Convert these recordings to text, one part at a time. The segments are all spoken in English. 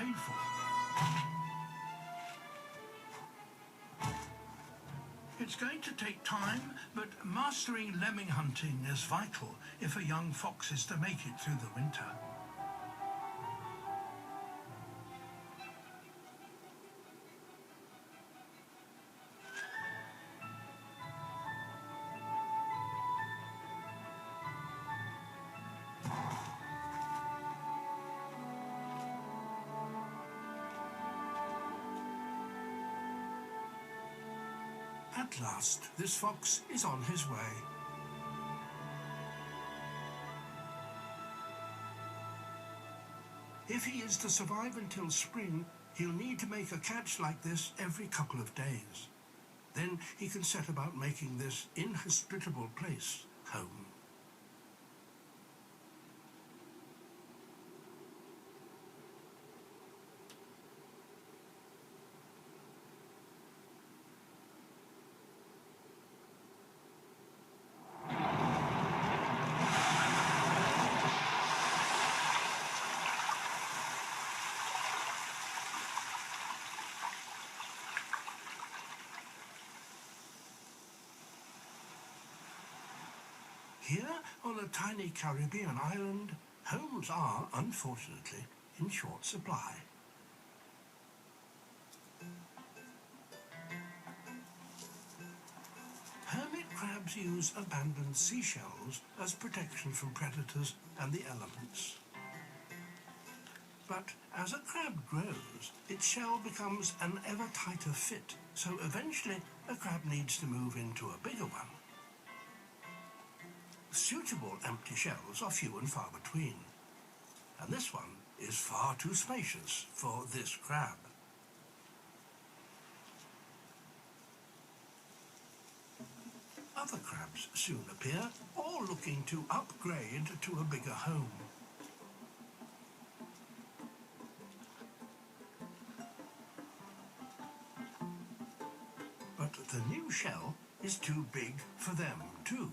paid for. It's going to take time, but mastering lemming hunting is vital if a young fox is to make it through the winter. At last, this fox is on his way. If he is to survive until spring, he'll need to make a catch like this every couple of days. Then he can set about making this inhospitable place home. Here, on a tiny Caribbean island, homes are, unfortunately, in short supply. Hermit crabs use abandoned seashells as protection from predators and the elements. But as a crab grows, its shell becomes an ever tighter fit, so eventually a crab needs to move into a bigger one. Suitable empty shells are few and far between, and this one is far too spacious for this crab. Other crabs soon appear, all looking to upgrade to a bigger home. But the new shell is too big for them too.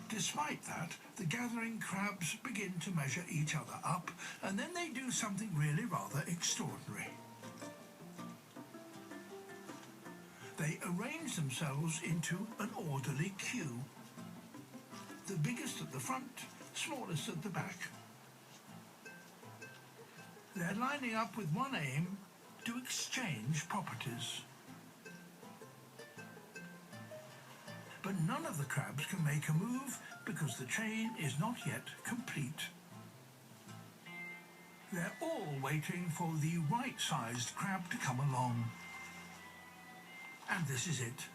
Despite that, the gathering crabs begin to measure each other up, and then they do something really rather extraordinary. They arrange themselves into an orderly queue. The biggest at the front, smallest at the back. They're lining up with one aim: to exchange properties. But none of the crabs can make a move because the chain is not yet complete. They're all waiting for the right-sized crab to come along. And this is it.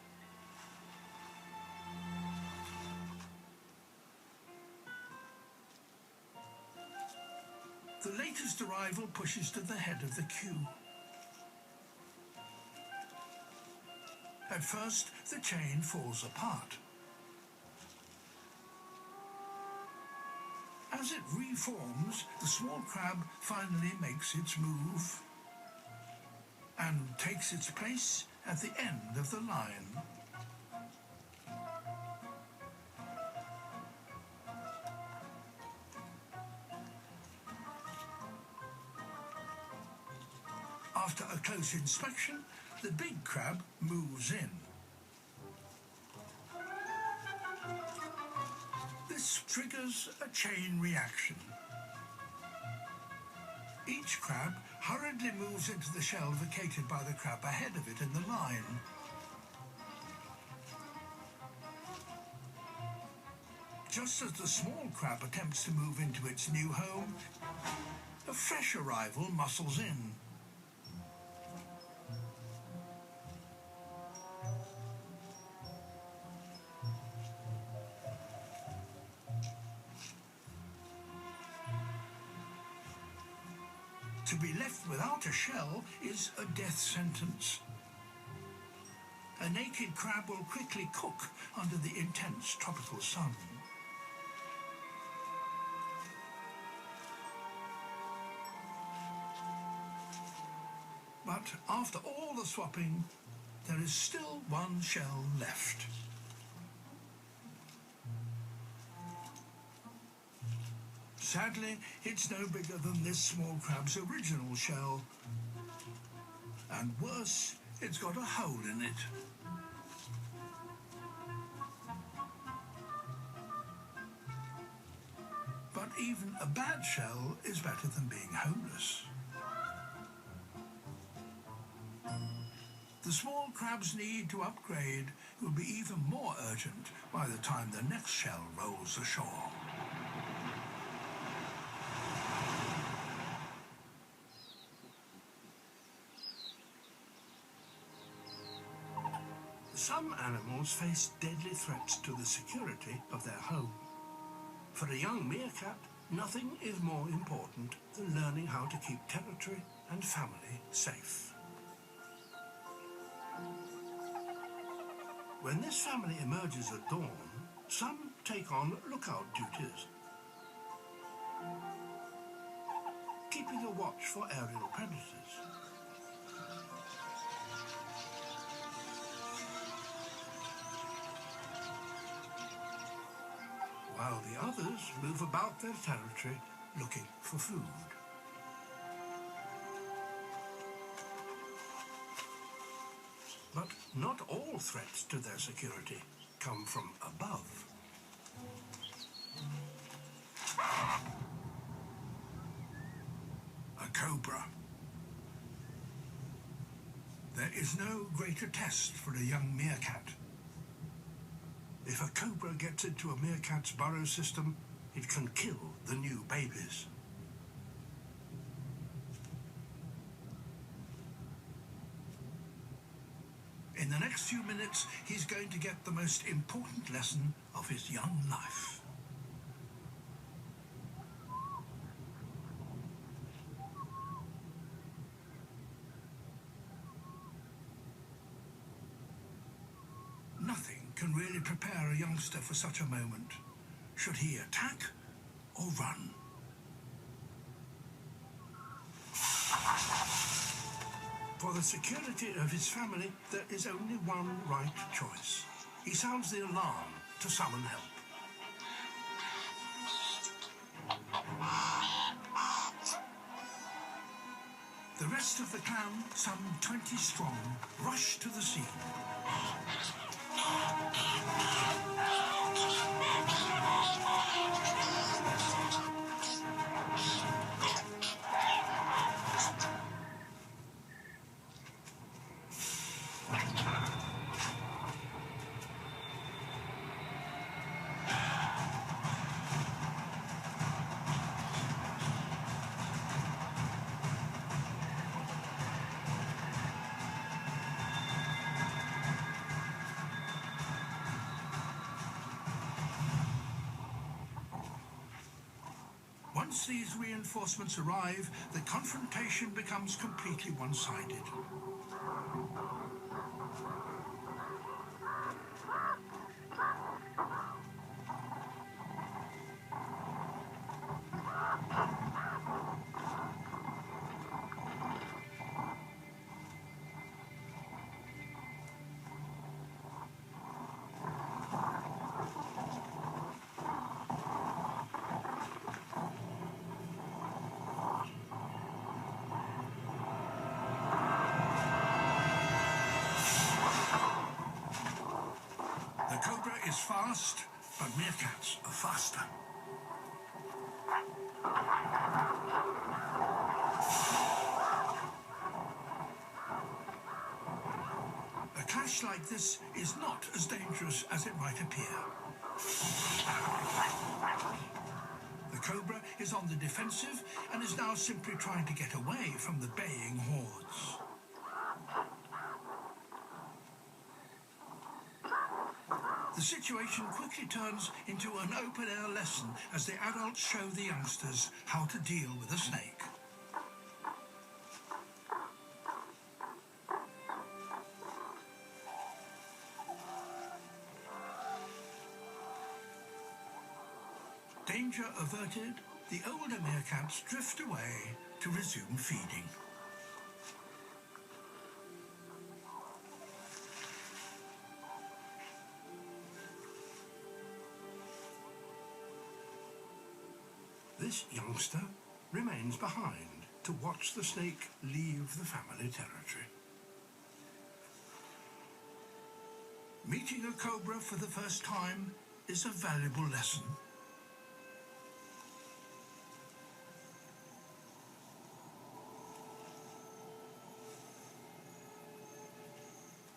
The latest arrival pushes to the head of the queue. At first, the chain falls apart. As it reforms, the small crab finally makes its move and takes its place at the end of the line. After a close inspection, the big crab moves in. This triggers a chain reaction. Each crab hurriedly moves into the shell vacated by the crab ahead of it in the line. Just as the small crab attempts to move into its new home, a fresh arrival muscles in. To be left without a shell is a death sentence. A naked crab will quickly cook under the intense tropical sun. But after all the swapping, there is still one shell left. Sadly, it's no bigger than this small crab's original shell. And worse, it's got a hole in it. But even a bad shell is better than being homeless. The small crab's need to upgrade will be even more urgent by the time the next shell rolls ashore. Some animals face deadly threats to the security of their home. For a young meerkat, nothing is more important than learning how to keep territory and family safe. When this family emerges at dawn, some take on lookout duties, keeping a watch for aerial predators. While the others move about their territory looking for food. But not all threats to their security come from above. A cobra. There is no greater test for a young meerkat. If a cobra gets into a meerkat's burrow system, it can kill the new babies. In the next few minutes, he's going to get the most important lesson of his young life. Nothing can really prepare a youngster for such a moment. Should he attack or run? For the security of his family, there is only one right choice. He sounds the alarm to summon help. The rest of the clan, some 20 strong, rush to the scene. Once these reinforcements arrive, the confrontation becomes completely one-sided. Is fast, but meerkats are faster. A clash like this is not as dangerous as it might appear. The cobra is on the defensive and is now simply trying to get away from the baying hordes. The situation quickly turns into an open-air lesson as the adults show the youngsters how to deal with a snake. Danger averted, the older meerkats drift away to resume feeding. This youngster remains behind to watch the snake leave the family territory. Meeting a cobra for the first time is a valuable lesson.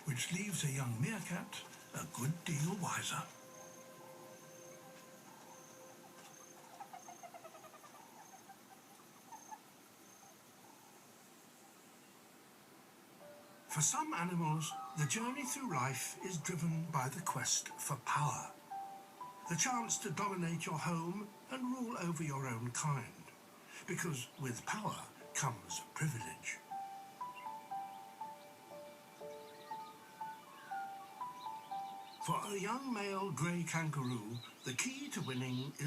Which leaves a young meerkat a good deal wiser. For some animals, the journey through life is driven by the quest for power. The chance to dominate your home and rule over your own kind. Because with power comes privilege. For a young male grey kangaroo, the key to winning is